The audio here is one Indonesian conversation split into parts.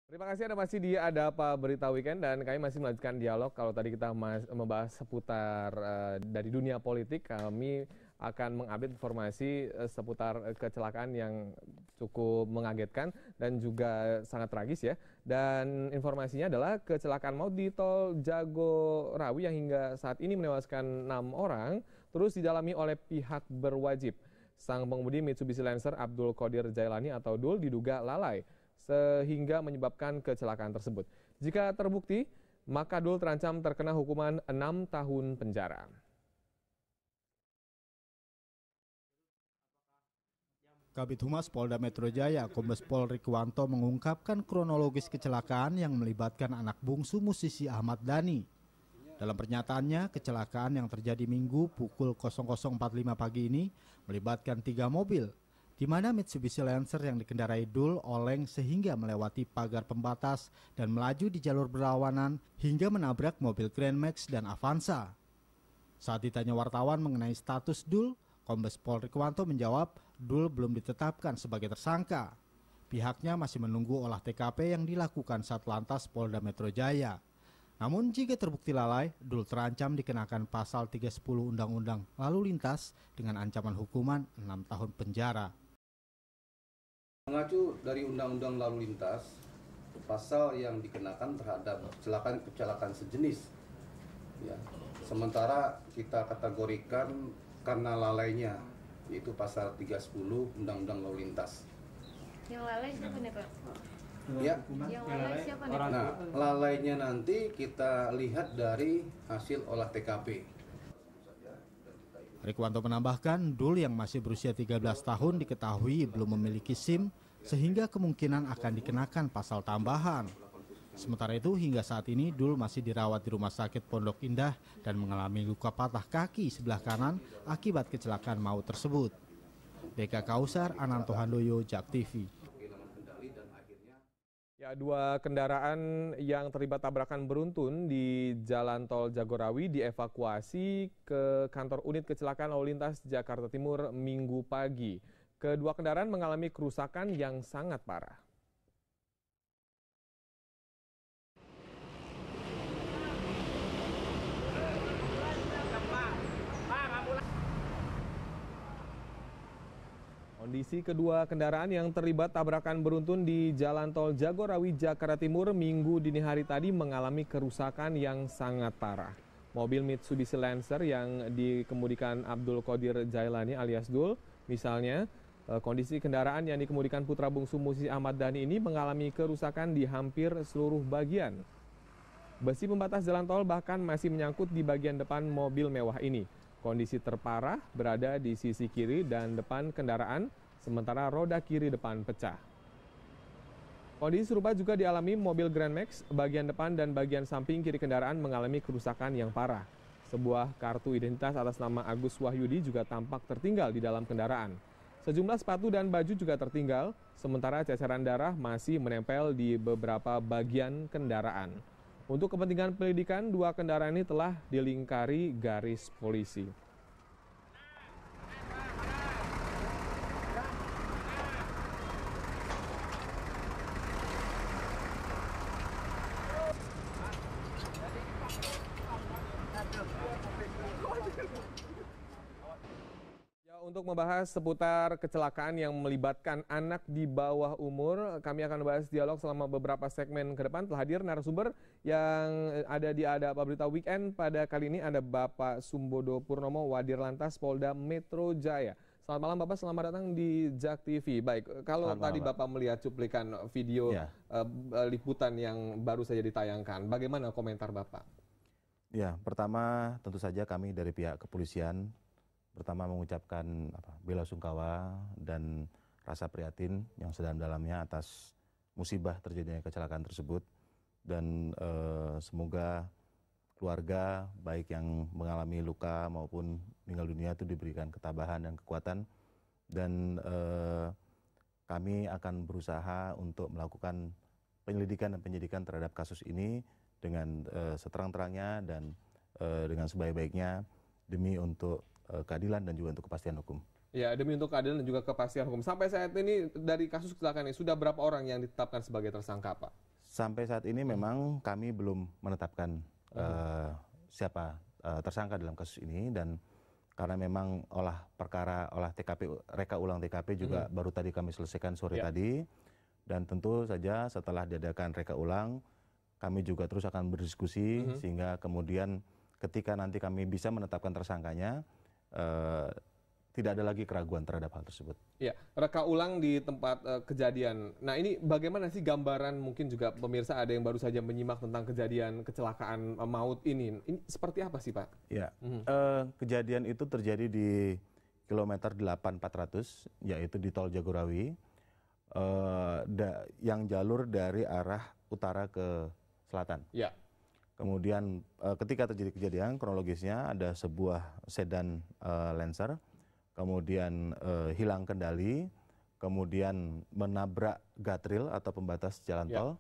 Terima kasih Anda masih di Ada Apa Berita Weekend dan kami masih melanjutkan dialog. Kalau tadi kita membahas seputar dari dunia politik, kami akan mengupdate informasi seputar kecelakaan yang cukup mengagetkan dan juga sangat tragis ya. Dan informasinya adalah kecelakaan maut di tol Jagorawi yang hingga saat ini menewaskan 6 orang terus didalami oleh pihak berwajib. Sang pengemudi Mitsubishi Lancer Abdul Qadir Jailani atau Dul diduga lalai sehingga menyebabkan kecelakaan tersebut. Jika terbukti, maka Dul terancam terkena hukuman 6 tahun penjara. Kabid Humas Polda Metro Jaya, Kombes Pol Rikwanto mengungkapkan kronologis kecelakaan yang melibatkan anak bungsu musisi Ahmad Dhani. Dalam pernyataannya, kecelakaan yang terjadi Minggu pukul 00.45 pagi ini melibatkan 3 mobil, di mana Mitsubishi Lancer yang dikendarai Dul oleng sehingga melewati pagar pembatas dan melaju di jalur berlawanan hingga menabrak mobil Grand Max dan Avanza. Saat ditanya wartawan mengenai status Dul, Kombes Pol Rikwanto menjawab Dul belum ditetapkan sebagai tersangka. Pihaknya masih menunggu olah TKP yang dilakukan Satlantas Polda Metro Jaya. Namun jika terbukti lalai, Dul terancam dikenakan pasal 310 Undang-Undang Lalu Lintas dengan ancaman hukuman 6 tahun penjara. Mengacu dari Undang-Undang Lalu Lintas, pasal yang dikenakan terhadap kecelakaan sejenis, ya. Sementara kita kategorikan karena lalainya, yaitu pasal 310 Undang-Undang Lalu Lintas. Yang lalai siapa nih Pak? Ya. Yang lalai siapa nih Pak? Nah, lalainya nanti kita lihat dari hasil olah TKP. Rikwanto menambahkan, Dul yang masih berusia 13 tahun diketahui belum memiliki SIM sehingga kemungkinan akan dikenakan pasal tambahan. Sementara itu hingga saat ini Dul masih dirawat di Rumah Sakit Pondok Indah dan mengalami luka patah kaki sebelah kanan akibat kecelakaan maut tersebut. Deka Kausar, Ananto Handoyo, JAK TV. Ya, 2 kendaraan yang terlibat tabrakan beruntun di Jalan Tol Jagorawi dievakuasi ke kantor unit kecelakaan lalu lintas Jakarta Timur Minggu pagi. Kedua kendaraan mengalami kerusakan yang sangat parah. Kondisi kedua kendaraan yang terlibat tabrakan beruntun di Jalan Tol Jagorawi, Jakarta Timur Minggu dini hari tadi mengalami kerusakan yang sangat parah. Mobil Mitsubishi Lancer yang dikemudikan Abdul Qadir Jailani alias Dul, misalnya, kondisi kendaraan yang dikemudikan putra bungsu musisi Ahmad Dhani ini mengalami kerusakan di hampir seluruh bagian. Besi pembatas jalan tol bahkan masih menyangkut di bagian depan mobil mewah ini. Kondisi terparah berada di sisi kiri dan depan kendaraan, sementara roda kiri depan pecah. Kondisi serupa juga dialami mobil Grand Max, bagian depan dan bagian samping kiri kendaraan mengalami kerusakan yang parah. Sebuah kartu identitas atas nama Agus Wahyudi juga tampak tertinggal di dalam kendaraan. Sejumlah sepatu dan baju juga tertinggal, sementara ceceran darah masih menempel di beberapa bagian kendaraan. Untuk kepentingan penyelidikan, 2 kendaraan ini telah dilingkari garis polisi. Untuk membahas seputar kecelakaan yang melibatkan anak di bawah umur, kami akan membahas dialog selama beberapa segmen ke depan. Telah hadir narasumber yang ada di Ada Apa Berita Weekend. Pada kali ini ada Bapak Sumbodo Purnomo, Wadirlantas Polda Metro Jaya. Selamat malam Bapak, selamat datang di JAK TV. Baik, kalau tadi Bapak melihat cuplikan video liputan yang baru saja ditayangkan, bagaimana komentar Bapak? Ya, pertama tentu saja kami dari pihak kepolisian pertama mengucapkan bela sungkawa dan rasa prihatin yang sedalam-dalamnya atas musibah terjadinya kecelakaan tersebut, dan semoga keluarga baik yang mengalami luka maupun meninggal dunia itu diberikan ketabahan dan kekuatan, dan kami akan berusaha untuk melakukan penyelidikan dan penyidikan terhadap kasus ini dengan seterang-terangnya dan dengan sebaik-baiknya demi untuk keadilan dan juga untuk kepastian hukum. Ya, demi untuk keadilan dan juga kepastian hukum. Sampai saat ini dari kasus kecelakaan ini sudah berapa orang yang ditetapkan sebagai tersangka, Pak? Sampai saat ini memang kami belum menetapkan siapa tersangka dalam kasus ini, dan karena memang olah TKP, reka ulang TKP juga baru tadi kami selesaikan sore tadi, dan tentu saja setelah diadakan reka ulang, kami juga terus akan berdiskusi sehingga kemudian ketika nanti kami bisa menetapkan tersangkanya, tidak ada lagi keraguan terhadap hal tersebut. Ya, reka ulang di tempat kejadian. Nah, ini bagaimana sih gambaran, mungkin juga pemirsa ada yang baru saja menyimak tentang kejadian kecelakaan maut ini. Ini seperti apa sih, Pak? Ya, kejadian itu terjadi di kilometer 8400, yaitu di Tol Jagorawi, yang jalur dari arah utara ke selatan. Ya. Kemudian ketika terjadi kejadian, kronologisnya ada sebuah sedan Lancer, kemudian hilang kendali, kemudian menabrak guardrail atau pembatas jalan tol,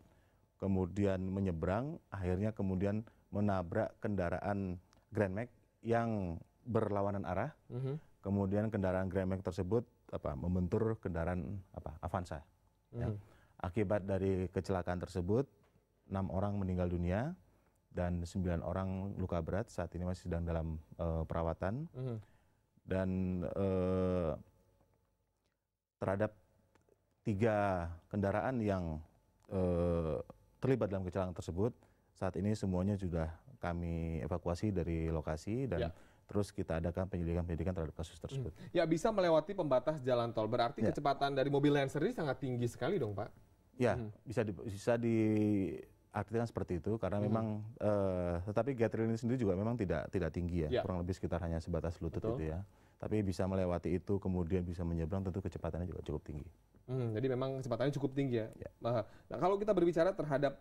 kemudian menyeberang, akhirnya kemudian menabrak kendaraan Grand Max yang berlawanan arah, kemudian kendaraan Grand Max tersebut membentur kendaraan Avanza. Ya. Akibat dari kecelakaan tersebut, 6 orang meninggal dunia dan 9 orang luka berat, saat ini masih sedang dalam perawatan. Dan terhadap 3 kendaraan yang terlibat dalam kecelakaan tersebut, saat ini semuanya sudah kami evakuasi dari lokasi dan terus kita adakan penyelidikan terhadap kasus tersebut. Ya, bisa melewati pembatas jalan tol, berarti kecepatan dari mobil Lancer ini sangat tinggi sekali dong, Pak? Ya, bisa diartikan seperti itu karena memang tetapi guardrail ini sendiri juga memang tidak tinggi ya, kurang lebih sekitar hanya sebatas lutut itu ya. Tapi bisa melewati itu kemudian bisa menyeberang, tentu kecepatannya juga cukup tinggi. Jadi memang kecepatannya cukup tinggi ya. Nah, kalau kita berbicara terhadap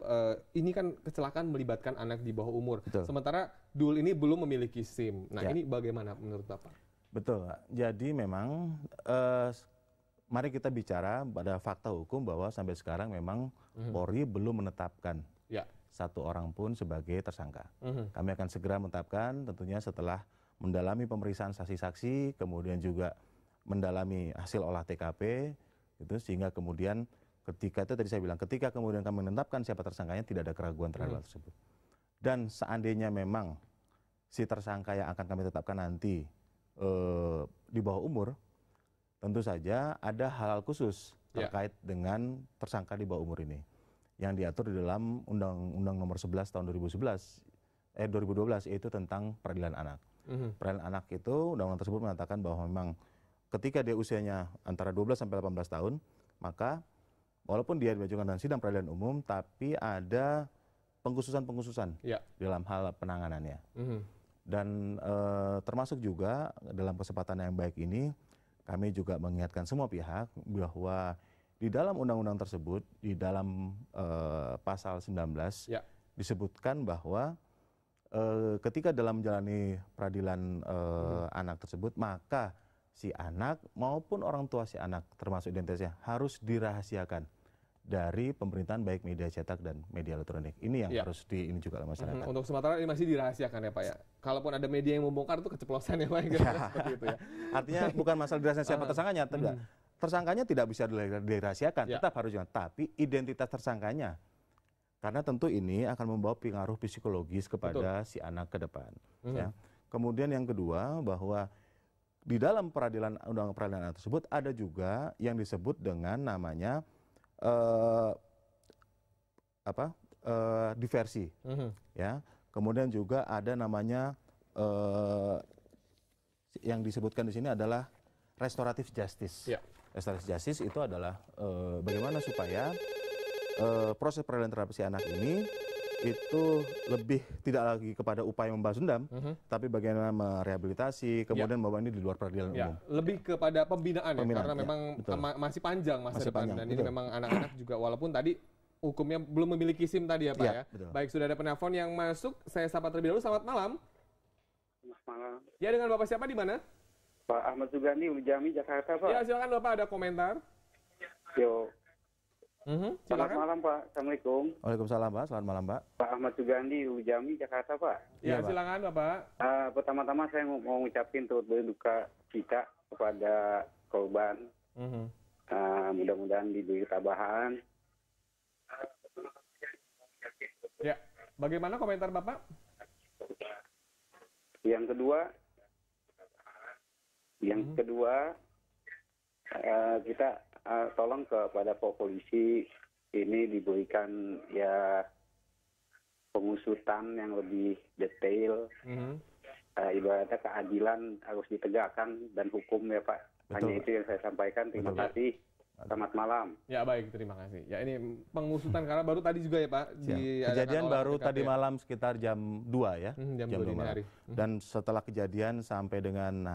ini kan kecelakaan melibatkan anak di bawah umur. Betul. Sementara Dul ini belum memiliki SIM. Nah, ini bagaimana menurut Bapak? Betul. Jadi memang mari kita bicara pada fakta hukum bahwa sampai sekarang memang Polri belum menetapkan satu orang pun sebagai tersangka. Kami akan segera menetapkan tentunya setelah mendalami pemeriksaan saksi-saksi, kemudian juga mendalami hasil olah TKP, itu sehingga kemudian ketika itu tadi saya bilang, ketika kemudian kami menetapkan siapa tersangkanya, tidak ada keraguan terhadap hal tersebut. Dan seandainya memang si tersangka yang akan kami tetapkan nanti di bawah umur, tentu saja ada hal khusus terkait dengan tersangka di bawah umur ini yang diatur di dalam Undang-Undang Nomor 11 tahun 2012, yaitu tentang peradilan anak. Peradilan anak itu, undang-undang tersebut mengatakan bahwa memang ketika dia usianya antara 12 sampai 18 tahun, maka walaupun dia diajukan dalam sidang peradilan umum, tapi ada pengkhususan dalam hal penanganannya. Dan termasuk juga dalam kesempatan yang baik ini, kami juga mengingatkan semua pihak bahwa di dalam undang-undang tersebut, di dalam pasal 19, disebutkan bahwa ketika dalam menjalani peradilan anak tersebut, maka si anak maupun orang tua si anak, termasuk identitasnya, harus dirahasiakan dari pemerintahan baik media cetak dan media elektronik. Ini yang harus ini juga oleh masyarakat. Untuk sementara ini masih dirahasiakan ya Pak ya? Kalaupun ada media yang membongkar itu keceplosan ya Pak? Seperti itu ya. Artinya bukan masalah dirahasiakan siapa tersangkanya, tidak. Tersangkanya tidak bisa dirahasiakan, tetap harus juga. Tapi identitas tersangkanya, karena tentu ini akan membawa pengaruh psikologis kepada si anak ke depan. Ya. Kemudian yang kedua, bahwa di dalam undang peradilan anak tersebut ada juga yang disebut dengan namanya diversi. Ya. Kemudian juga ada namanya yang disebutkan di sini adalah restoratif justice. Restoratif justice itu adalah bagaimana supaya proses peradilan terhadap si anak ini itu lebih tidak lagi kepada upaya membalas dendam, tapi bagaimana merehabilitasi, kemudian bahwa ini di luar peradilan umum. Lebih kepada pembinaan ya, karena memang masih panjang masa depan. Dan ini memang anak-anak juga, walaupun tadi hukumnya belum memiliki SIM tadi ya Pak ya. Baik, sudah ada penelpon yang masuk, saya sapa terlebih dahulu. Selamat malam. Selamat malam. Ya, dengan Bapak siapa di mana? Pak Ahmad Sugandi, Ujami, Jakarta Pak. Ya, silakan Bapak, ada komentar. Yo. Selamat malam Pak, Assalamualaikum. Waalaikumsalam Pak, selamat malam Pak. Pak Ahmad Sugandi, Ujami, Jakarta Pak. Ya, silakan Bapak. Pertama-tama saya mau mengucapkan turut berduka cita kepada korban. Mudah-mudahan diberi ketabahan. Bagaimana komentar Bapak? Yang kedua, kita tolong kepada polisi ini diberikan ya pengusutan yang lebih detail. Ibaratnya keadilan harus ditegakkan dan hukum ya Pak. Betul. Hanya itu yang saya sampaikan. Terima kasih. Selamat malam. Ya baik, terima kasih. Ya ini pengusutan karena baru tadi juga ya Pak. Kejadian baru tadi malam sekitar jam 2 ya. Jam 2 dini hari. Dan setelah kejadian sampai dengan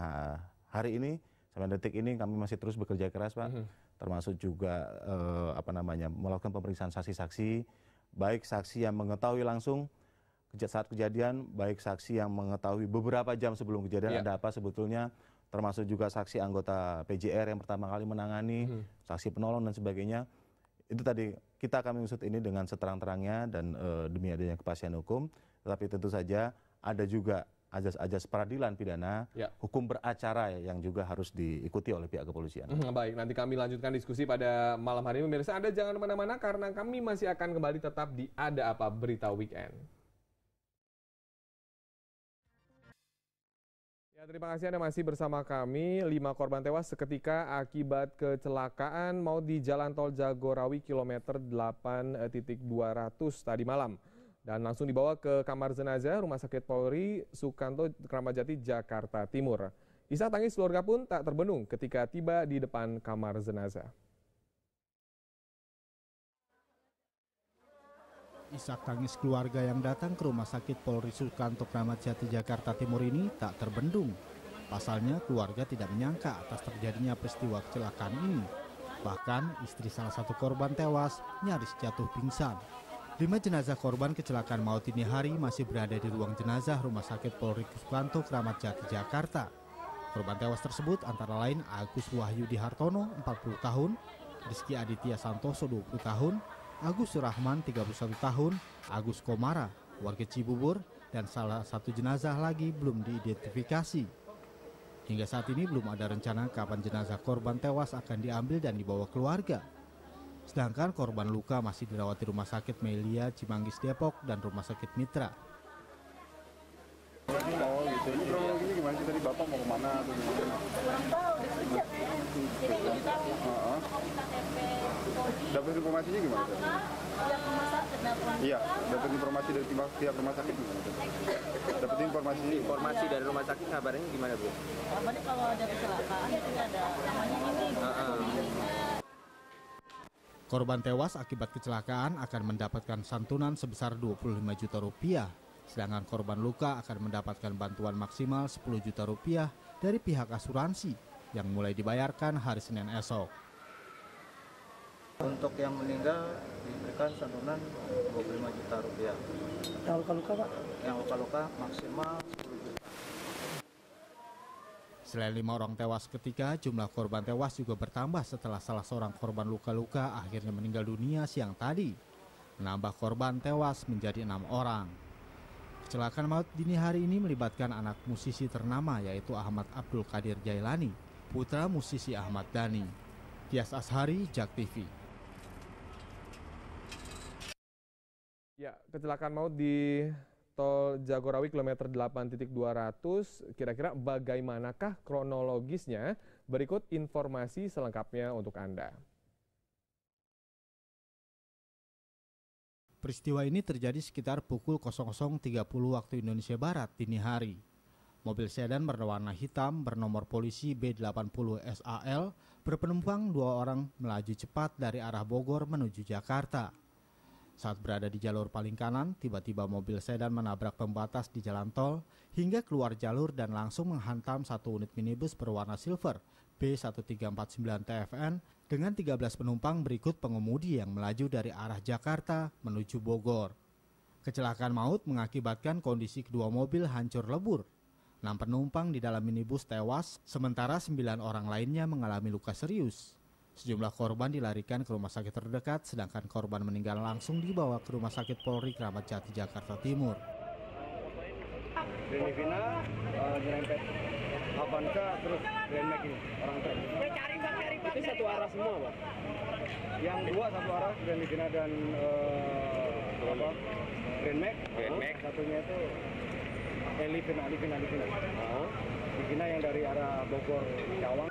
hari ini, sampai detik ini kami masih terus bekerja keras Pak. Termasuk juga melakukan pemeriksaan saksi-saksi. Baik saksi yang mengetahui langsung saat kejadian, baik saksi yang mengetahui beberapa jam sebelum kejadian ada apa sebetulnya, termasuk juga saksi anggota PJR yang pertama kali menangani, saksi penolong dan sebagainya. Itu tadi kita akan mengusut ini dengan seterang-terangnya dan demi adanya kepastian hukum. Tetapi tentu saja ada juga ajas-ajas peradilan pidana, hukum beracara yang juga harus diikuti oleh pihak kepolisian. Baik, nanti kami lanjutkan diskusi pada malam hari ini. Pemirsa, Anda jangan kemana-mana karena kami masih akan kembali tetap di Ada Apa Berita Weekend. Ya, terima kasih Anda masih bersama kami. 5 korban tewas seketika akibat kecelakaan maut di Jalan Tol Jagorawi kilometer 8.200 tadi malam. Dan langsung dibawa ke kamar jenazah Rumah Sakit Polri Sukanto, Kramat Jati, Jakarta Timur. Isak tangis keluarga pun tak terbendung ketika tiba di depan kamar jenazah. Isak tangis keluarga yang datang ke Rumah Sakit Polri Sukanto, Kramat Jati, Jakarta Timur ini tak terbendung. Pasalnya keluarga tidak menyangka atas terjadinya peristiwa kecelakaan ini. Bahkan istri salah satu korban tewas nyaris jatuh pingsan. 5 jenazah korban kecelakaan maut ini hari masih berada di ruang jenazah Rumah Sakit Polri Sukanto, Kramat Jati, Jakarta. Korban tewas tersebut antara lain Agus Wahyudi Hartono, 40 tahun, Rizky Aditya Santoso, 20 tahun, Agus Surahman, 31 tahun, Agus Komara, warga Cibubur, dan salah satu jenazah lagi belum diidentifikasi. Hingga saat ini belum ada rencana kapan jenazah korban tewas akan diambil dan dibawa keluarga. Sedangkan korban luka masih dirawat di Rumah Sakit Melia, Cimanggis, Depok, dan Rumah Sakit Mitra. Ini kronologinya gimana sih tadi Bapak mau kemana atau gimana? Kurang tahu, bekerja kan. Jadi kita mau KTP Polri. Dapat informasinya gimana? Pihak rumah sakit dapat. Iya, dapat informasi dari pihak rumah sakit gimana? Dapat informasi dari rumah sakit kabarnya gimana Bu? Kabarnya kalau ada kecelakaan itu ada namanya ini. Korban tewas akibat kecelakaan akan mendapatkan santunan sebesar 25 juta rupiah. Sedangkan korban luka akan mendapatkan bantuan maksimal 10 juta rupiah dari pihak asuransi yang mulai dibayarkan hari Senin esok. Untuk yang meninggal diberikan santunan 25 juta rupiah. Yang luka-luka Pak? Yang luka-luka maksimal 10 juta. Selain 5 orang tewas ketika, jumlah korban tewas juga bertambah setelah salah seorang korban luka-luka akhirnya meninggal dunia siang tadi. Menambah korban tewas menjadi 6 orang. Kecelakaan maut dini hari ini melibatkan anak musisi ternama yaitu Ahmad Abdul Qadir Jailani, putra musisi Ahmad Dhani. Tias Ashari, Jak TV. Ya, kecelakaan maut di Tol Jagorawi kilometer 8.200, kira-kira bagaimanakah kronologisnya? Berikut informasi selengkapnya untuk Anda. Peristiwa ini terjadi sekitar pukul 00.30 waktu Indonesia Barat dini hari. Mobil sedan berwarna hitam bernomor polisi B80 SAL berpenumpang 2 orang melaju cepat dari arah Bogor menuju Jakarta. Saat berada di jalur paling kanan, tiba-tiba mobil sedan menabrak pembatas di jalan tol hingga keluar jalur dan langsung menghantam satu unit minibus berwarna silver B1349 TFN dengan 13 penumpang berikut pengemudi yang melaju dari arah Jakarta menuju Bogor. Kecelakaan maut mengakibatkan kondisi kedua mobil hancur lebur. 6 penumpang di dalam minibus tewas, sementara 9 orang lainnya mengalami luka serius. Sejumlah korban dilarikan ke rumah sakit terdekat, sedangkan korban meninggal langsung dibawa ke Rumah Sakit Polri Kramat Jati, Jakarta Timur. Denivina nyerempet Avanza terus Grand Max ini orang truk. Itu satu arah semua Pak. Yang 2 satu arah Denivina dan Grand Max. Grand Max. Satunya itu Livina. Livina yang dari arah Bogor Cawang.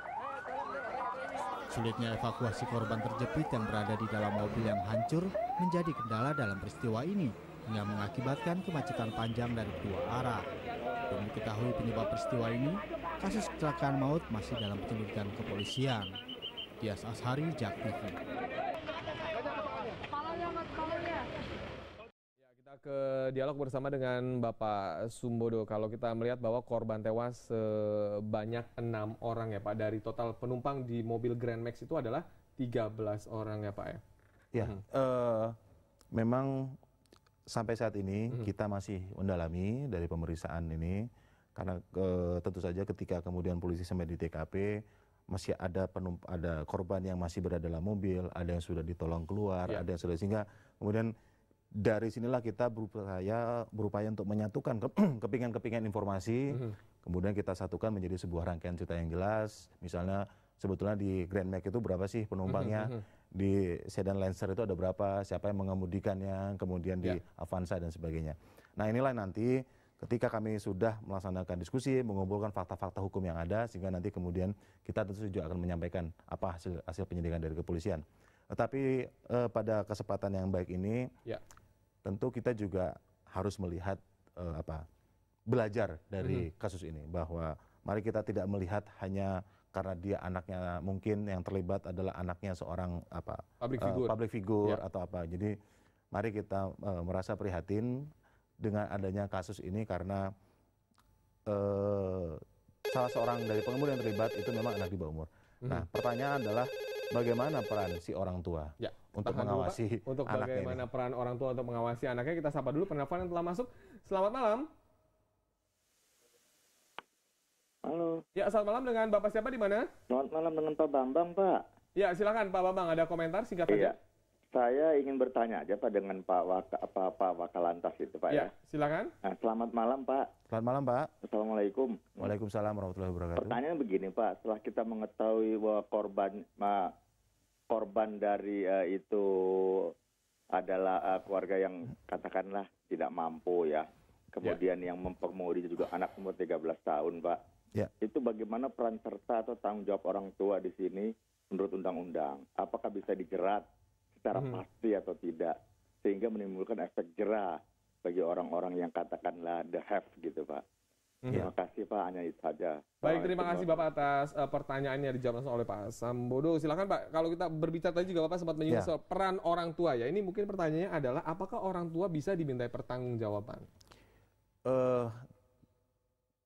Sulitnya evakuasi korban terjepit yang berada di dalam mobil yang hancur menjadi kendala dalam peristiwa ini, hingga mengakibatkan kemacetan panjang dari kedua arah. Belum diketahui penyebab peristiwa ini, kasus kecelakaan maut masih dalam penyelidikan kepolisian. Dias Ashari, JAK TV. Kita ke dialog bersama dengan Bapak Sumbodo. Kalau kita melihat bahwa korban tewas sebanyak 6 orang ya Pak, dari total penumpang di mobil Grand Max itu adalah 13 orang ya Pak ya? Ya, memang sampai saat ini kita masih mendalami dari pemeriksaan ini, karena tentu saja ketika kemudian polisi sampai di TKP, masih ada korban yang masih berada dalam mobil, ada yang sudah ditolong keluar, ada yang sudah, sehingga kemudian dari sinilah kita berupaya untuk menyatukan kepingan-kepingan informasi, kemudian kita satukan menjadi sebuah rangkaian cerita yang jelas. Misalnya sebetulnya di Grand Max itu berapa sih penumpangnya, di sedan Lancer itu ada berapa, siapa yang mengemudikannya, kemudian di Avanza dan sebagainya. Nah inilah nanti ketika kami sudah melaksanakan diskusi, mengumpulkan fakta-fakta hukum yang ada, sehingga nanti kemudian kita tentu juga akan menyampaikan apa hasil penyidikan dari kepolisian. Tetapi pada kesempatan yang baik ini, tentu kita juga harus melihat belajar dari kasus ini, bahwa mari kita tidak melihat hanya karena dia anaknya, mungkin yang terlibat adalah anaknya seorang public figure atau apa. Jadi mari kita merasa prihatin dengan adanya kasus ini, karena salah seorang dari pengemudi yang terlibat itu memang anak di bawah umur. Nah, pertanyaan adalah bagaimana peran si orang tua untuk mengawasi dulu, untuk anaknya bagaimana ini. peran orang tua untuk mengawasi anaknya. Kita sapa dulu penelpon yang telah masuk. Selamat malam. Halo. Ya, selamat malam dengan Bapak siapa di mana? Selamat malam dengan Pak Bambang, Pak. Ya, silakan Pak Bambang, ada komentar singkat Iya. saja. Saya ingin bertanya aja Pak dengan Pak Wakalantas itu Pak ya. Silakan. Nah, selamat malam Pak. Selamat malam Pak. Assalamualaikum. Waalaikumsalam warahmatullahi wabarakatuh. Pertanyaan begini Pak, setelah kita mengetahui bahwa korban dari itu adalah keluarga yang katakanlah tidak mampu ya. Kemudian yang mempengemudi juga anak umur 13 tahun Pak. Ya. Itu bagaimana peran serta atau tanggung jawab orang tua di sini menurut undang-undang? Apakah bisa dijerat secara pasti atau tidak, sehingga menimbulkan efek jerah bagi orang-orang yang katakanlah the have gitu Pak. Terima kasih Pak, hanya itu saja. Baik, terima kasih Bapak atas pertanyaannya dijawab langsung oleh Pak Sambodo. Silakan Pak, kalau kita berbicara tadi juga Bapak sempat menyinggung soal peran orang tua ya. Ini mungkin pertanyaannya adalah apakah orang tua bisa dimintai pertanggungjawaban?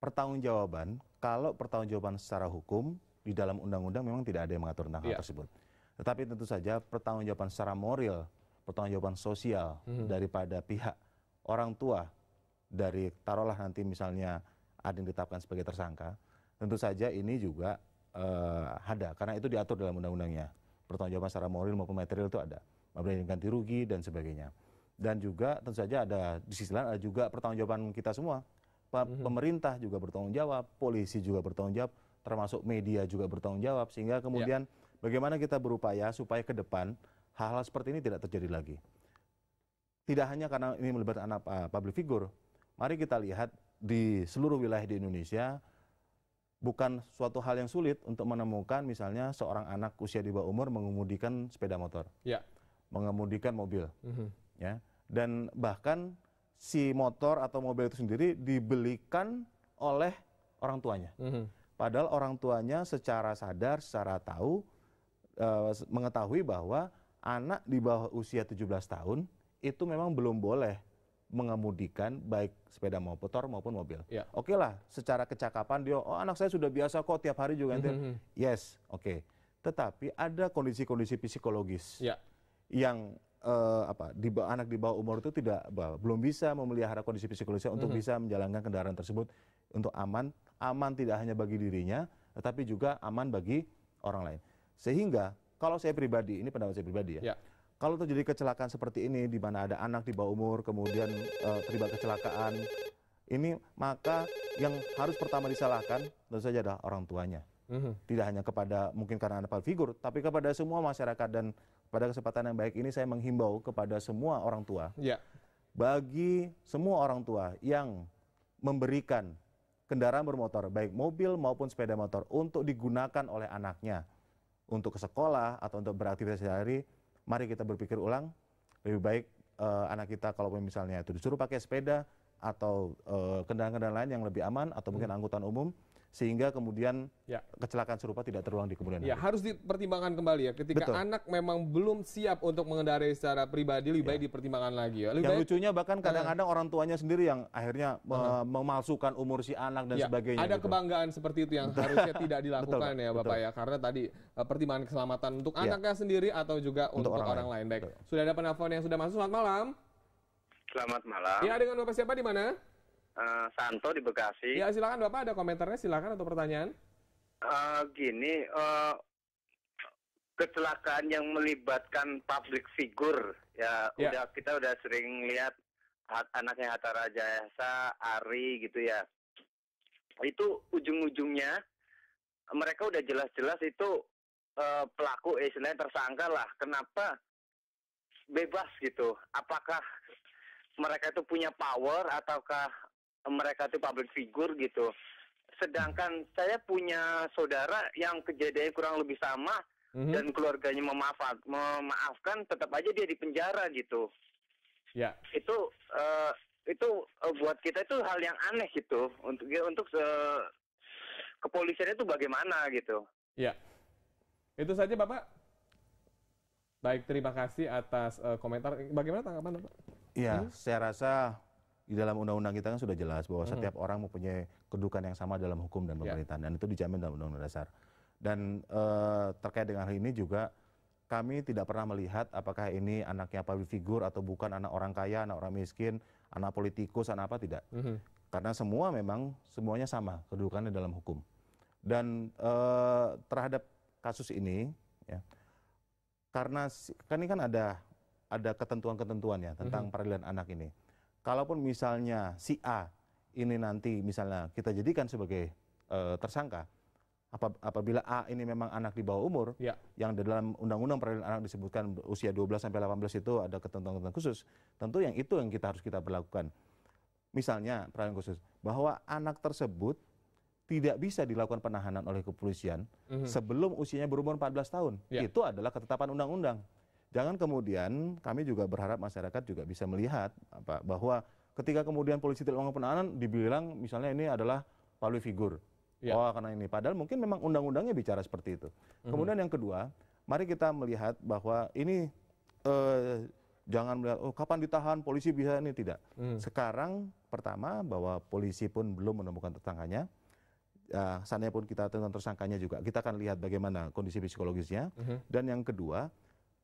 Pertanggungjawaban, kalau pertanggungjawaban secara hukum di dalam undang-undang memang tidak ada yang mengatur tentang hal tersebut. Tetapi tentu saja pertanggungjawaban secara moral, pertanggungjawaban sosial daripada pihak orang tua dari taruhlah nanti misalnya ada yang ditetapkan sebagai tersangka, tentu saja ini juga ada, karena itu diatur dalam undang-undangnya. Pertanggungjawaban secara moral maupun material itu ada, memberikan ganti rugi dan sebagainya. Dan juga tentu saja ada di sisi lain ada juga pertanggungjawaban kita semua. Pemerintah juga bertanggung jawab, polisi juga bertanggung jawab, termasuk media juga bertanggung jawab, sehingga kemudian bagaimana kita berupaya supaya ke depan hal-hal seperti ini tidak terjadi lagi. Tidak hanya karena ini melibatkan anak public figure, mari kita lihat di seluruh wilayah di Indonesia, bukan suatu hal yang sulit untuk menemukan misalnya seorang anak usia di bawah umur mengemudikan sepeda motor, mengemudikan mobil, ya, dan bahkan si motor atau mobil itu sendiri dibelikan oleh orang tuanya. Padahal orang tuanya secara sadar, secara tahu, mengetahui bahwa anak di bawah usia 17 tahun itu memang belum boleh mengemudikan baik sepeda motor maupun mobil. Oke lah, secara kecakapan dia, oh anak saya sudah biasa kok tiap hari juga. Yes, oke. Tetapi ada kondisi-kondisi psikologis yang anak di bawah umur itu belum bisa memelihara kondisi psikologisnya untuk bisa menjalankan kendaraan tersebut untuk aman tidak hanya bagi dirinya, tetapi juga aman bagi orang lain. Sehingga kalau saya pribadi, ini pendapat saya pribadi ya, kalau terjadi kecelakaan seperti ini di mana ada anak di bawah umur kemudian terlibat kecelakaan, ini maka yang harus pertama disalahkan tentu saja adalah orang tuanya. Tidak hanya kepada mungkin karena anak figur, tapi kepada semua masyarakat. Dan pada kesempatan yang baik ini saya menghimbau kepada semua orang tua bagi semua orang tua yang memberikan kendaraan bermotor, baik mobil maupun sepeda motor, untuk digunakan oleh anaknya untuk ke sekolah atau untuk beraktivitas sehari-hari, mari kita berpikir ulang, lebih baik anak kita kalau misalnya itu disuruh pakai sepeda atau kendaraan-kendaraan lain yang lebih aman atau mungkin angkutan umum, sehingga kemudian kecelakaan serupa tidak terulang di kemudian hari. Ya, harus dipertimbangkan kembali ya. Ketika anak memang belum siap untuk mengendarai secara pribadi, lebih baik dipertimbangkan lagi ya. Yang lucunya bahkan kadang-kadang orang tuanya sendiri yang akhirnya memalsukan umur si anak dan sebagainya. Ada kebanggaan seperti itu yang harusnya tidak dilakukan ya Bapak ya. Karena tadi pertimbangan keselamatan untuk anaknya sendiri atau juga untuk orang lain. Baik, sudah ada penelpon yang sudah masuk. Selamat malam. Selamat malam. Ya, dengan Bapak siapa di mana? Santo di Bekasi. Ya, silakan Bapak, ada komentarnya silakan atau pertanyaan. Kecelakaan yang melibatkan public figure ya, kita udah sering lihat anaknya Hatta Rajasa, Ari gitu ya. Itu ujung-ujungnya mereka udah jelas-jelas itu pelaku istilahnya tersangka lah. Kenapa bebas gitu? Apakah mereka itu punya power ataukah mereka itu public figure gitu. Sedangkan saya punya saudara yang kejadiannya kurang lebih sama dan keluarganya memaafkan, tetap aja dia di penjara gitu. Ya. Itu buat kita itu hal yang aneh gitu. Untuk kepolisian itu bagaimana gitu. Ya. Itu saja Bapak. Baik, terima kasih atas komentar. Bagaimana tanggapan Bapak? Iya, saya rasa di dalam undang-undang kita kan sudah jelas bahwa setiap orang mempunyai kedudukan yang sama dalam hukum dan pemerintahan, dan itu dijamin dalam undang-undang dasar. Dan terkait dengan hal ini juga kami tidak pernah melihat apakah ini anaknya public figure atau bukan, anak orang kaya, anak orang miskin, anak politikus, anak apa, tidak. Karena semua memang semuanya sama kedudukannya dalam hukum. Dan terhadap kasus ini, ya, karena kan ini kan ada ketentuan-ketentuan ya tentang peradilan anak ini. Kalaupun misalnya si A ini nanti misalnya kita jadikan sebagai tersangka, apabila A ini memang anak di bawah umur, yang di dalam undang-undang peradilan anak disebutkan usia 12 sampai 18 itu ada ketentuan-ketentuan khusus, tentu yang kita harus kita berlakukan. Misalnya peradilan khusus bahwa anak tersebut tidak bisa dilakukan penahanan oleh kepolisian sebelum usianya berumur 14 tahun. Itu adalah ketetapan undang-undang. Jangan kemudian kami juga berharap masyarakat juga bisa melihat bahwa ketika kemudian polisi tidak melakukan penahanan dibilang misalnya ini adalah public figure. Oh, karena ini. Padahal mungkin memang undang-undangnya bicara seperti itu. Kemudian yang kedua, mari kita melihat bahwa ini jangan melihat kapan ditahan polisi bisa ini, tidak. Sekarang pertama bahwa polisi pun belum menemukan tersangkanya. Seandainya pun kita temukan tersangkanya juga, kita akan lihat bagaimana kondisi psikologisnya. Dan yang kedua,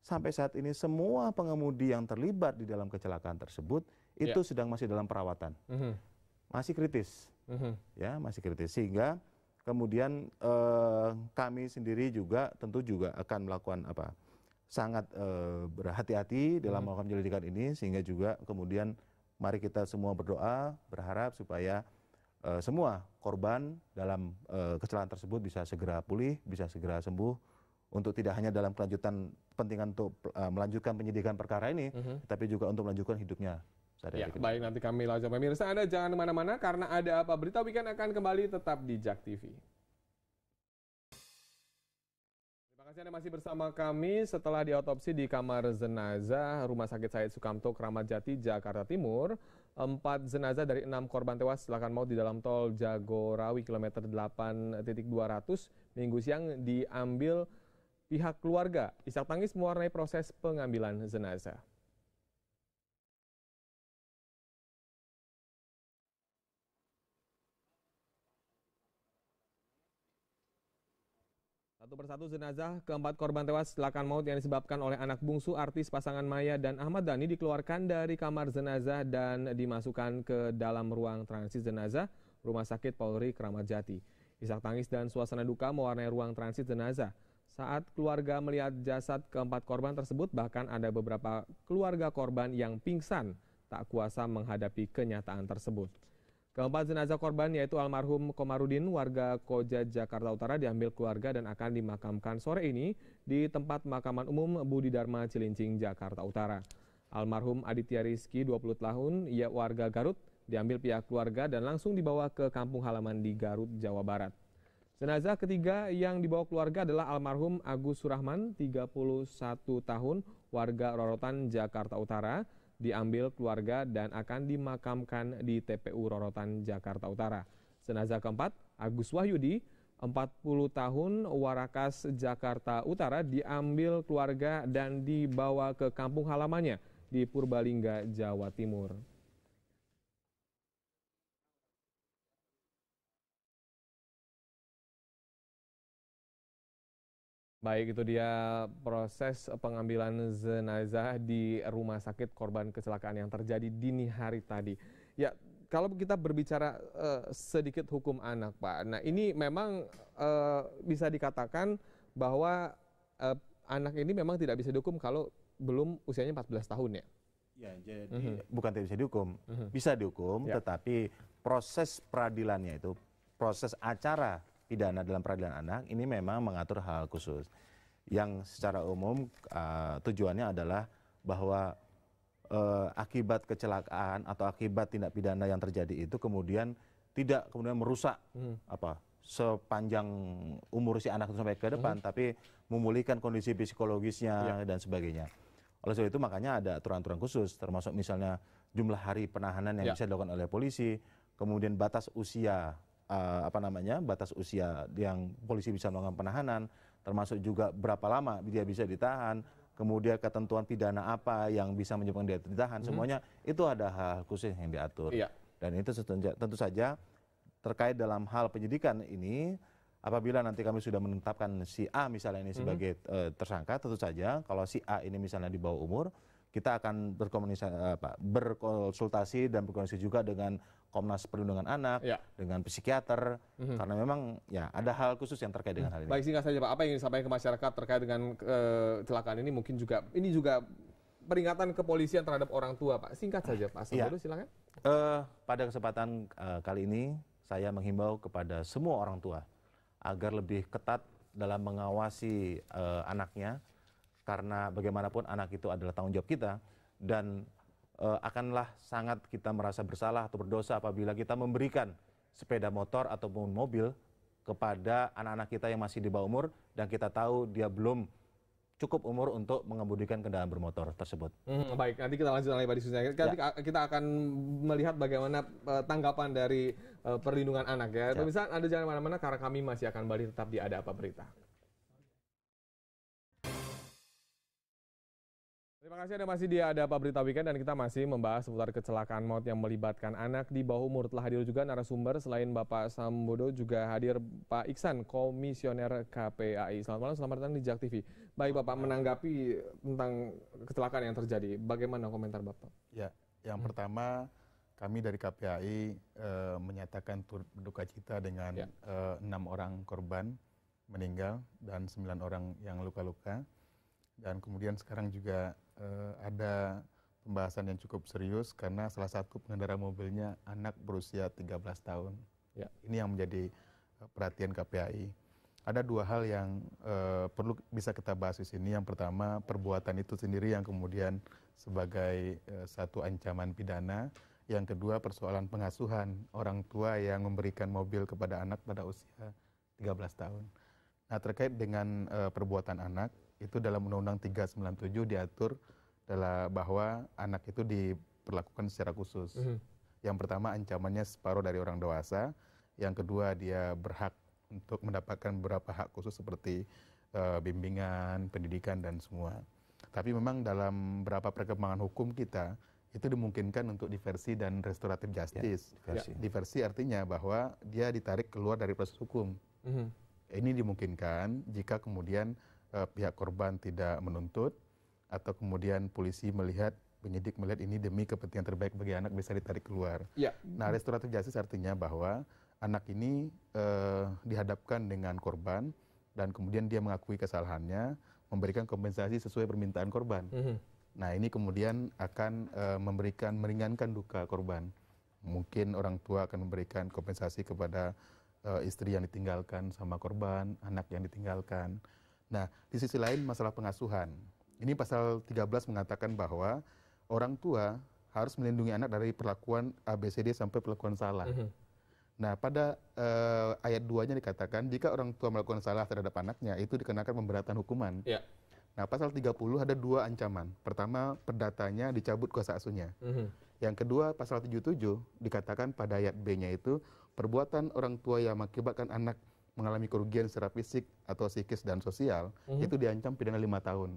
sampai saat ini semua pengemudi yang terlibat di dalam kecelakaan tersebut itu masih dalam perawatan, masih kritis, ya masih kritis. Sehingga kemudian kami sendiri juga tentu juga akan melakukan sangat berhati-hati dalam melakukan penyelidikan ini, sehingga juga kemudian mari kita semua berdoa berharap supaya semua korban dalam kecelakaan tersebut bisa segera pulih, bisa segera sembuh. Untuk tidak hanya dalam kepentingan untuk melanjutkan penyidikan perkara ini, tapi juga untuk melanjutkan hidupnya. Baik, nanti kami lanjutkan. Pemirsa, Anda jangan kemana-mana karena ada apa berita weekend akan kembali tetap di JAK TV. Terima kasih Anda masih bersama kami. Setelah diotopsi di kamar jenazah Rumah Sakit Said Sukamto, Kramat Jati, Jakarta Timur, 4 jenazah dari 6 korban tewas kecelakaan maut di dalam tol Jagorawi kilometer 8.200 Minggu siang diambil pihak keluarga. Isak tangis mewarnai proses pengambilan jenazah. Satu persatu jenazah keempat korban tewas kecelakaan maut yang disebabkan oleh anak bungsu artis pasangan Maya dan Ahmad Dhani dikeluarkan dari kamar jenazah dan dimasukkan ke dalam ruang transit jenazah Rumah Sakit Polri Kramat Jati. Isak tangis dan suasana duka mewarnai ruang transit jenazah. Saat keluarga melihat jasad keempat korban tersebut, bahkan ada beberapa keluarga korban yang pingsan tak kuasa menghadapi kenyataan tersebut. Keempat jenazah korban yaitu almarhum Komarudin warga Koja Jakarta Utara diambil keluarga dan akan dimakamkan sore ini di tempat pemakaman umum Budi Dharma Cilincing Jakarta Utara. Almarhum Aditya Rizky 20 tahun, ia warga Garut, diambil pihak keluarga dan langsung dibawa ke kampung halaman di Garut, Jawa Barat. Jenazah ketiga yang dibawa keluarga adalah almarhum Agus Surahman, 31 tahun, warga Rorotan, Jakarta Utara, diambil keluarga dan akan dimakamkan di TPU Rorotan, Jakarta Utara. Jenazah keempat, Agus Wahyudi, 40 tahun, Warakas, Jakarta Utara, diambil keluarga dan dibawa ke kampung halamannya di Purbalingga, Jawa Timur. Baik, itu dia proses pengambilan jenazah di rumah sakit korban kecelakaan yang terjadi dini hari tadi. Ya, kalau kita berbicara sedikit hukum anak, Pak. Nah, ini memang bisa dikatakan bahwa anak ini memang tidak bisa dihukum kalau belum usianya 14 tahun ya? Ya, jadi bukan tidak bisa dihukum, bisa dihukum, tetapi proses peradilannya itu, proses acara pidana dalam peradilan anak ini memang mengatur hal khusus. Yang secara umum tujuannya adalah bahwa akibat kecelakaan atau akibat tindak pidana yang terjadi itu kemudian tidak kemudian merusak sepanjang umur si anak itu sampai ke depan, tapi memulihkan kondisi psikologisnya dan sebagainya. Oleh sebab itu makanya ada aturan-aturan khusus, termasuk misalnya jumlah hari penahanan yang bisa dilakukan oleh polisi, kemudian batas usia batas usia yang polisi bisa melakukan penahanan, termasuk juga berapa lama dia bisa ditahan, kemudian ketentuan pidana apa yang bisa menyebabkan dia ditahan, semuanya itu ada hal khusus yang diatur. Dan itu tentu saja terkait dalam hal penyidikan ini, apabila nanti kami sudah menetapkan si A misalnya ini sebagai tersangka, tentu saja kalau si A ini misalnya di bawah umur, kita akan berkonsultasi dan berkoordinasi juga dengan Komnas Perlindungan Anak, dengan psikiater, karena memang ya ada hal khusus yang terkait dengan hal ini. Baik, singkat saja Pak, apa yang ingin disampaikan ke masyarakat terkait dengan kecelakaan ini? Mungkin juga ini juga peringatan kepolisian terhadap orang tua, Pak. Singkat saja Pak, Sambodo silakan. Pada kesempatan kali ini saya menghimbau kepada semua orang tua agar lebih ketat dalam mengawasi anaknya, karena bagaimanapun anak itu adalah tanggung jawab kita, dan akanlah sangat kita merasa bersalah atau berdosa apabila kita memberikan sepeda motor ataupun mobil kepada anak-anak kita yang masih di bawah umur dan kita tahu dia belum cukup umur untuk mengemudikan kendaraan bermotor tersebut. Baik, nanti kita lanjut lagi Pak diskusinya. Kita akan melihat bagaimana tanggapan dari perlindungan anak ya. Pemirsa, Anda jangan kemana-mana karena kami masih akan kembali tetap di Ada Apa Berita. Terima kasih Anda masih di Ada Apa Berita Weekend dan kita masih membahas seputar kecelakaan maut yang melibatkan anak di bawah umur. Telah hadir juga narasumber selain Bapak Sambodo juga hadir Pak Iksan, Komisioner KPAI. Selamat malam, selamat datang di JAK TV. Baik Bapak, menanggapi tentang kecelakaan yang terjadi, bagaimana komentar Bapak? Ya, yang pertama kami dari KPAI menyatakan turut berduka cita dengan 6 orang korban meninggal dan 9 orang yang luka-luka. Dan kemudian sekarang juga ada pembahasan yang cukup serius karena salah satu pengendara mobilnya anak berusia 13 tahun. Ini yang menjadi perhatian KPAI. Ada dua hal yang perlu bisa kita bahas di sini. Yang pertama, perbuatan itu sendiri yang kemudian sebagai satu ancaman pidana. Yang kedua, persoalan pengasuhan orang tua yang memberikan mobil kepada anak pada usia 13 tahun. Nah, terkait dengan perbuatan anak, itu dalam Undang-Undang 397 diatur adalah bahwa anak itu diperlakukan secara khusus. Yang pertama, ancamannya separuh dari orang dewasa. Yang kedua, dia berhak untuk mendapatkan beberapa hak khusus seperti bimbingan, pendidikan, dan semua. Tapi memang dalam beberapa perkembangan hukum kita, itu dimungkinkan untuk diversi dan restoratif justice. Diversi artinya bahwa dia ditarik keluar dari proses hukum. Ini dimungkinkan jika kemudian pihak korban tidak menuntut atau kemudian polisi melihat, penyidik melihat ini demi kepentingan terbaik bagi anak bisa ditarik keluar. Nah, restoratif justice artinya bahwa anak ini dihadapkan dengan korban dan kemudian dia mengakui kesalahannya, memberikan kompensasi sesuai permintaan korban. Nah, ini kemudian akan meringankan duka korban. Mungkin orang tua akan memberikan kompensasi kepada istri yang ditinggalkan sama korban, anak yang ditinggalkan. Nah, di sisi lain masalah pengasuhan. Ini pasal 13 mengatakan bahwa orang tua harus melindungi anak dari perlakuan ABCD sampai perlakuan salah. Nah, pada ayat 2-nya dikatakan jika orang tua melakukan salah terhadap anaknya itu dikenakan pemberatan hukuman. Nah, pasal 30 ada 2 ancaman. Pertama, perdatanya dicabut kuasa asuhnya. Yang kedua, pasal 77 dikatakan pada ayat B-nya itu perbuatan orang tua yang mengakibatkan anak mengalami kerugian secara fisik atau psikis dan sosial itu diancam pidana 5 tahun.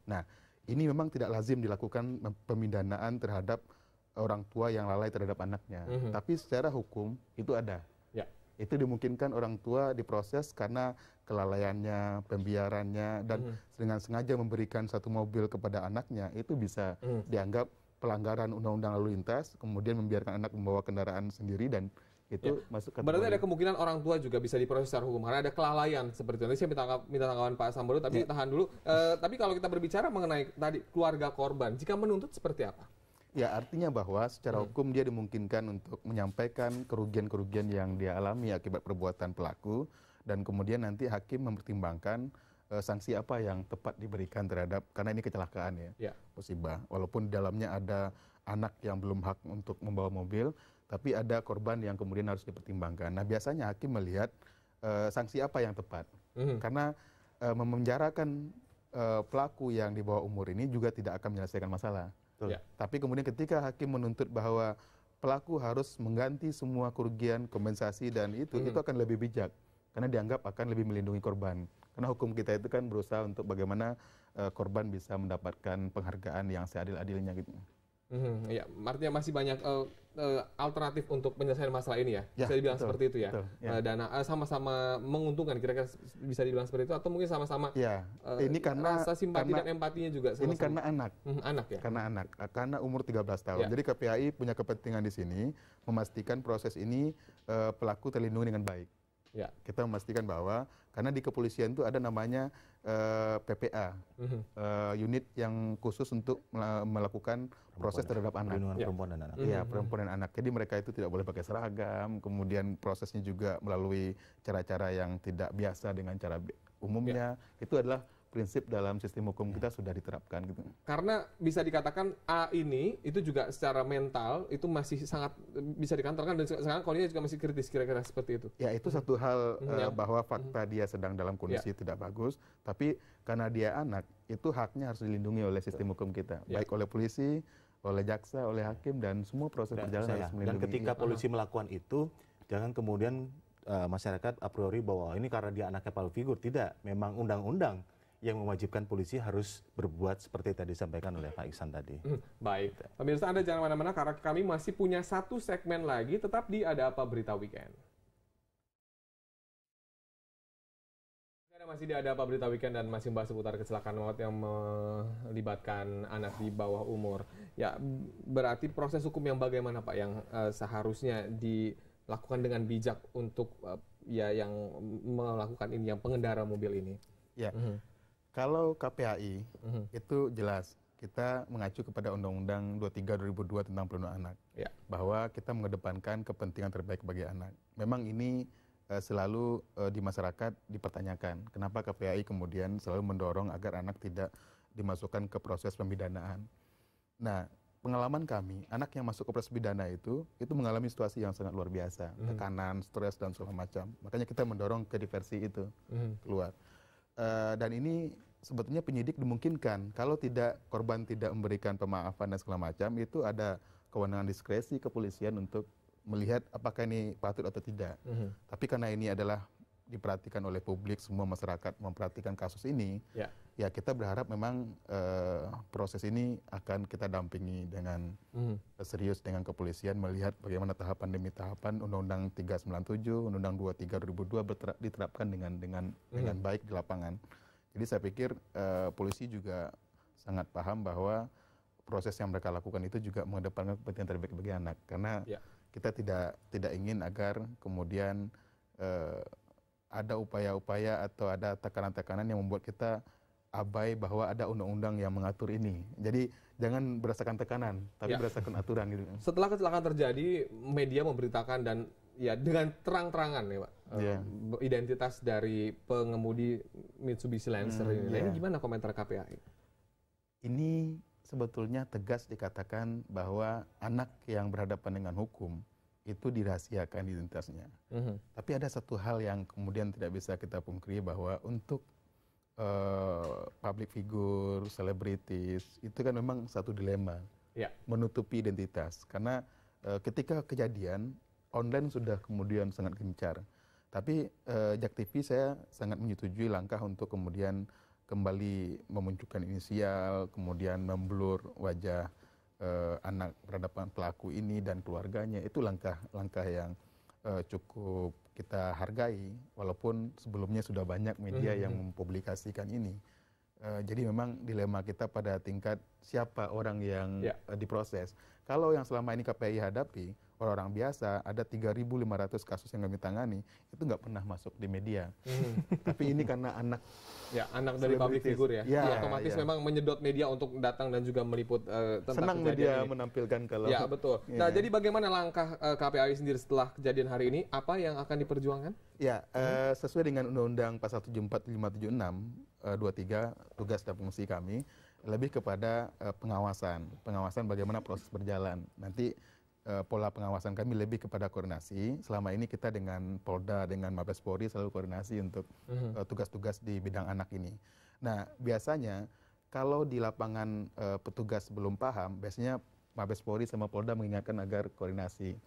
Nah, ini memang tidak lazim dilakukan pemindanaan terhadap orang tua yang lalai terhadap anaknya. Tapi secara hukum itu ada. Itu dimungkinkan orang tua diproses karena kelalaiannya, pembiarannya, dan dengan sengaja memberikan satu mobil kepada anaknya, itu bisa dianggap pelanggaran undang-undang lalu lintas, kemudian membiarkan anak membawa kendaraan sendiri, dan itu masuk kategori. Berarti ada kemungkinan orang tua juga bisa diproses secara hukum karena ada kelalaian seperti itu. Nanti saya minta tanggapan Pak Sambrono, tapi tahan dulu. Tapi kalau kita berbicara mengenai tadi keluarga korban, jika menuntut seperti apa? Ya, artinya bahwa secara hukum dia dimungkinkan untuk menyampaikan kerugian-kerugian yang dia alami akibat perbuatan pelaku, dan kemudian nanti hakim mempertimbangkan sanksi apa yang tepat diberikan terhadap, karena ini kecelakaan musibah. Walaupun di dalamnya ada anak yang belum hak untuk membawa mobil, tapi ada korban yang kemudian harus dipertimbangkan. Nah, biasanya hakim melihat sanksi apa yang tepat. Karena memenjarakan pelaku yang di bawah umur ini juga tidak akan menyelesaikan masalah. Tapi kemudian ketika hakim menuntut bahwa pelaku harus mengganti semua kerugian, kompensasi, dan itu akan lebih bijak. Karena dianggap akan lebih melindungi korban. Karena hukum kita itu kan berusaha untuk bagaimana korban bisa mendapatkan penghargaan yang seadil-adilnya gitu. Ya, artinya masih banyak alternatif untuk penyelesaian masalah ini ya, bisa dibilang seperti itu ya. Dana sama-sama menguntungkan, kira-kira bisa dibilang seperti itu, atau mungkin sama-sama ini karena rasa simpati dan empatinya juga sama-sama. Ini karena anak. Karena umur 13 tahun. Jadi KPAI punya kepentingan di sini memastikan proses ini pelaku terlindungi dengan baik. Kita memastikan bahwa karena di kepolisian itu ada namanya PPA, unit yang khusus untuk melakukan proses terhadap anak. Perempuan dan anak. Iya, perempuan dan anak. Jadi mereka itu tidak boleh pakai seragam, kemudian prosesnya juga melalui cara-cara yang tidak biasa dengan cara umumnya. Itu adalah prinsip dalam sistem hukum kita sudah diterapkan gitu. Karena bisa dikatakan A ini itu juga secara mental itu masih sangat bisa dikantorkan, dan sekarang kondisinya juga masih kritis, kira-kira seperti itu. Ya, itu satu hal bahwa fakta dia sedang dalam kondisi tidak bagus, tapi karena dia anak, itu haknya harus dilindungi oleh sistem hukum kita, baik oleh polisi, oleh jaksa, oleh hakim, dan semua proses berjalan harus melindungi. Dan ketika polisi melakukan itu, jangan kemudian masyarakat a priori bahwa ini karena dia anaknya public figure. Tidak, memang undang-undang yang mewajibkan polisi harus berbuat seperti tadi disampaikan oleh Pak Iksan tadi. Baik, pemirsa Anda jangan mana-mana karena kami masih punya satu segmen lagi, tetap di Ada Apa Berita Weekend. Anda masih di Ada Apa Berita Weekend dan masih membahas seputar kecelakaan maut yang melibatkan anak di bawah umur. Ya, berarti proses hukum yang bagaimana Pak yang seharusnya dilakukan dengan bijak untuk yang melakukan ini, yang pengendara mobil ini? Ya. Kalau KPAI itu jelas kita mengacu kepada Undang-Undang 23 2002 tentang perlindungan anak, bahwa kita mengedepankan kepentingan terbaik bagi anak. Memang ini selalu di masyarakat dipertanyakan, kenapa KPAI kemudian selalu mendorong agar anak tidak dimasukkan ke proses pemidanaan. Nah, pengalaman kami, anak yang masuk ke proses pidana itu mengalami situasi yang sangat luar biasa, tekanan, stres, dan segala macam. Makanya kita mendorong ke diversi itu keluar. Dan ini sebetulnya penyidik dimungkinkan kalau korban tidak memberikan pemaafan dan segala macam, itu ada kewenangan diskresi kepolisian untuk melihat apakah ini patut atau tidak. Tapi karena ini adalah diperhatikan oleh publik, semua masyarakat memperhatikan kasus ini, ya kita berharap memang proses ini akan kita dampingi dengan serius dengan kepolisian, melihat bagaimana tahapan demi tahapan Undang-Undang 397, Undang-Undang 23 2002 diterapkan dengan baik di lapangan. Jadi saya pikir polisi juga sangat paham bahwa proses yang mereka lakukan itu juga mengedepankan kepentingan terbaik bagi anak, karena kita tidak ingin agar kemudian ada upaya-upaya atau ada tekanan-tekanan yang membuat kita abai bahwa ada undang-undang yang mengatur ini. Jadi jangan berdasarkan tekanan, tapi berdasarkan aturan gitu. Setelah kecelakaan terjadi, media memberitakan dan ya dengan terang-terangan ya Pak, identitas dari pengemudi Mitsubishi Lancer ini. Ini gimana komentar KPAI? Ini sebetulnya tegas dikatakan bahwa anak yang berhadapan dengan hukum itu dirahasiakan identitasnya. Tapi ada satu hal yang kemudian tidak bisa kita pungkiri, bahwa untuk public figure, selebritis, itu kan memang satu dilema, menutupi identitas. Karena ketika kejadian, online sudah kemudian sangat gencar. Tapi Jak TV saya sangat menyetujui langkah untuk kemudian kembali memunculkan inisial, kemudian memblur wajah anak berhadapan pelaku ini dan keluarganya. Itu langkah yang cukup kita hargai, walaupun sebelumnya sudah banyak media yang mempublikasikan ini. Jadi memang dilema kita pada tingkat siapa orang yang diproses. Kalau yang selama ini KPI hadapi, orang-orang biasa, ada 3.500 kasus yang kami tangani, itu nggak pernah masuk di media. Tapi ini karena anak dari public figure otomatis memang menyedot media untuk datang dan juga meliput tentang senang media ini menampilkan kalau. Ya, betul. Nah, jadi bagaimana langkah KPAI sendiri setelah kejadian hari ini? Apa yang akan diperjuangkan? Ya, sesuai dengan Undang-Undang Pasal 74, 576, 23, tugas dan fungsi kami lebih kepada pengawasan bagaimana proses berjalan. Nanti pola pengawasan kami lebih kepada koordinasi. Selama ini kita dengan Polda, dengan Mabes Polri selalu koordinasi untuk tugas-tugas di bidang anak ini. Nah, biasanya kalau di lapangan petugas belum paham, biasanya Mabes Polri sama Polda mengingatkan agar koordinasi.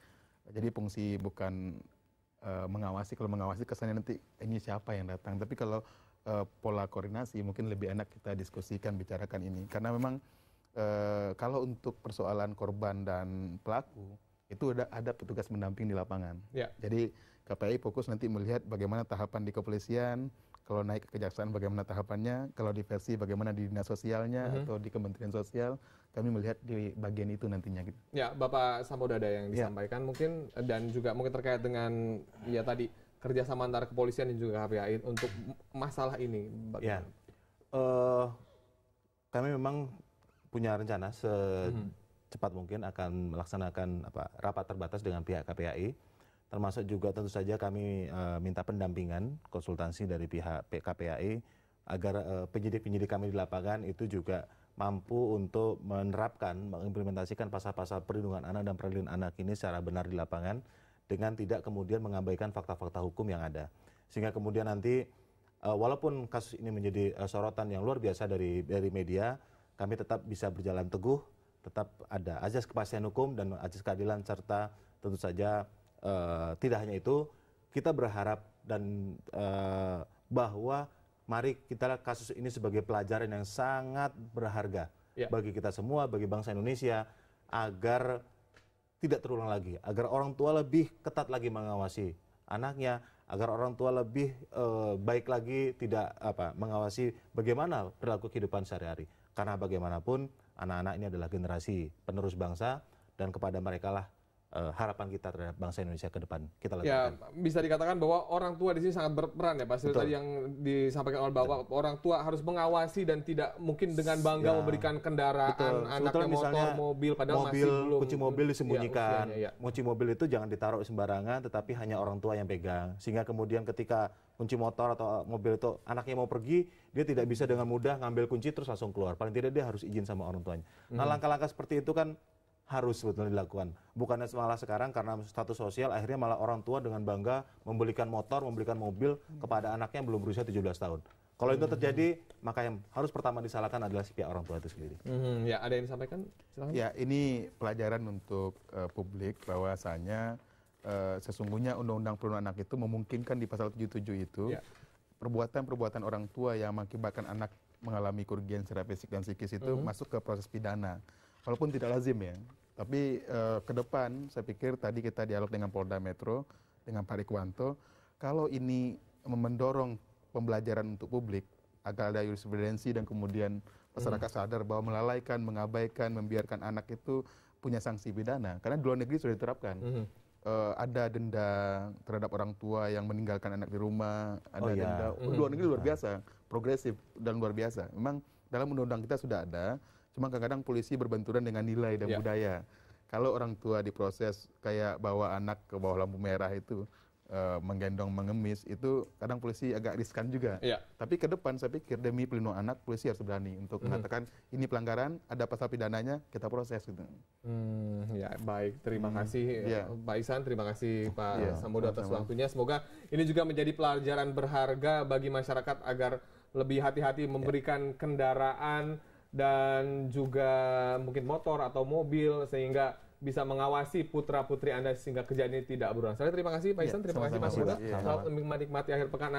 Jadi fungsi bukan mengawasi. Kalau mengawasi kesannya nanti ini siapa yang datang. Tapi kalau pola koordinasi mungkin lebih enak kita diskusikan, bicarakan ini. Karena memang kalau untuk persoalan korban dan pelaku itu ada petugas mendamping di lapangan. Jadi KPI fokus nanti melihat bagaimana tahapan di kepolisian, kalau naik ke kejaksaan bagaimana tahapannya, kalau di versi bagaimana di dinas sosialnya atau di Kementerian Sosial, kami melihat di bagian itu nantinya. Ya, Bapak Sambodada yang disampaikan mungkin, dan juga mungkin terkait dengan tadi kerjasama antara kepolisian dan juga KPAI untuk masalah ini. Ya, kami memang punya rencana secepat mungkin akan melaksanakan rapat terbatas dengan pihak KPAI, termasuk juga tentu saja kami minta pendampingan konsultasi dari pihak KPAI agar penyidik-penyidik kami di lapangan itu juga mampu untuk menerapkan, mengimplementasikan pasal-pasal perlindungan anak dan perlindungan anak ini secara benar di lapangan dengan tidak kemudian mengabaikan fakta-fakta hukum yang ada. Sehingga kemudian nanti walaupun kasus ini menjadi sorotan yang luar biasa dari media, kami tetap bisa berjalan teguh, tetap ada azas kepastian hukum dan azas keadilan, serta tentu saja tidak hanya itu, kita berharap dan bahwa mari kita lihat kasus ini sebagai pelajaran yang sangat berharga bagi kita semua, bagi bangsa Indonesia, agar tidak terulang lagi, agar orang tua lebih ketat lagi mengawasi anaknya, agar orang tua lebih baik lagi tidak mengawasi bagaimana perilaku kehidupan sehari-hari. Karena bagaimanapun anak-anak ini adalah generasi penerus bangsa, dan kepada mereka lah harapan kita terhadap bangsa Indonesia ke depan kita lakukan. Ya, bisa dikatakan bahwa orang tua di sini sangat berperan ya, Pak. Tadi yang disampaikan oleh Bapak, orang tua harus mengawasi dan tidak mungkin dengan bangga memberikan kendaraan anaknya motor, mobil, padahal masih belum. Kunci mobil disembunyikan. Kunci mobil itu jangan ditaruh sembarangan, tetapi hanya orang tua yang pegang. Sehingga kemudian ketika kunci motor atau mobil itu anaknya mau pergi, dia tidak bisa dengan mudah ngambil kunci terus langsung keluar. Paling tidak dia harus izin sama orang tuanya. Nah, langkah-langkah seperti itu kan harus sebetulnya dilakukan. Bukannya malah sekarang karena status sosial akhirnya malah orang tua dengan bangga membelikan motor, membelikan mobil kepada anaknya yang belum berusia 17 tahun. Kalau itu terjadi, maka yang harus pertama disalahkan adalah si pihak orang tua itu sendiri. Ya, ada yang disampaikan? Silahkan. Ya, ini pelajaran untuk publik bahwasanya sesungguhnya Undang-Undang Perlindungan Anak itu memungkinkan di pasal 77 itu perbuatan-perbuatan orang tua yang mengakibatkan anak mengalami kerugian secara fisik dan psikis itu masuk ke proses pidana. Walaupun tidak lazim ya, tapi ke depan saya pikir tadi kita dialog dengan Polda Metro, dengan Pak Rikwanto, kalau ini mendorong pembelajaran untuk publik, agar ada jurisprudensi dan kemudian masyarakat sadar bahwa melalaikan, mengabaikan, membiarkan anak itu punya sanksi pidana. Karena di luar negeri sudah diterapkan. Ada denda terhadap orang tua yang meninggalkan anak di rumah, ada denda. Di luar negeri luar biasa, progresif dan luar biasa. Memang dalam undang-undang kita sudah ada, cuma kadang-kadang polisi berbenturan dengan nilai dan budaya. Kalau orang tua diproses kayak bawa anak ke bawah lampu merah itu, menggendong, mengemis, itu kadang polisi agak riskan juga. Iya. Tapi ke depan saya pikir demi pelindungan anak, polisi harus berani untuk mengatakan ini pelanggaran, ada pasal pidananya, kita proses gitu. Ya baik, terima kasih Pak Ihsan, terima kasih Pak Sambodo atas sama-sama. waktunya. Semoga ini juga menjadi pelajaran berharga bagi masyarakat agar lebih hati-hati memberikan kendaraan dan juga mungkin motor atau mobil sehingga bisa mengawasi putra-putri Anda sehingga kejadian ini tidak berulang. Saya terima kasih Pak Ihsan, terima kasih Pak Sambodo. Selamat menikmati akhir pekan Anda.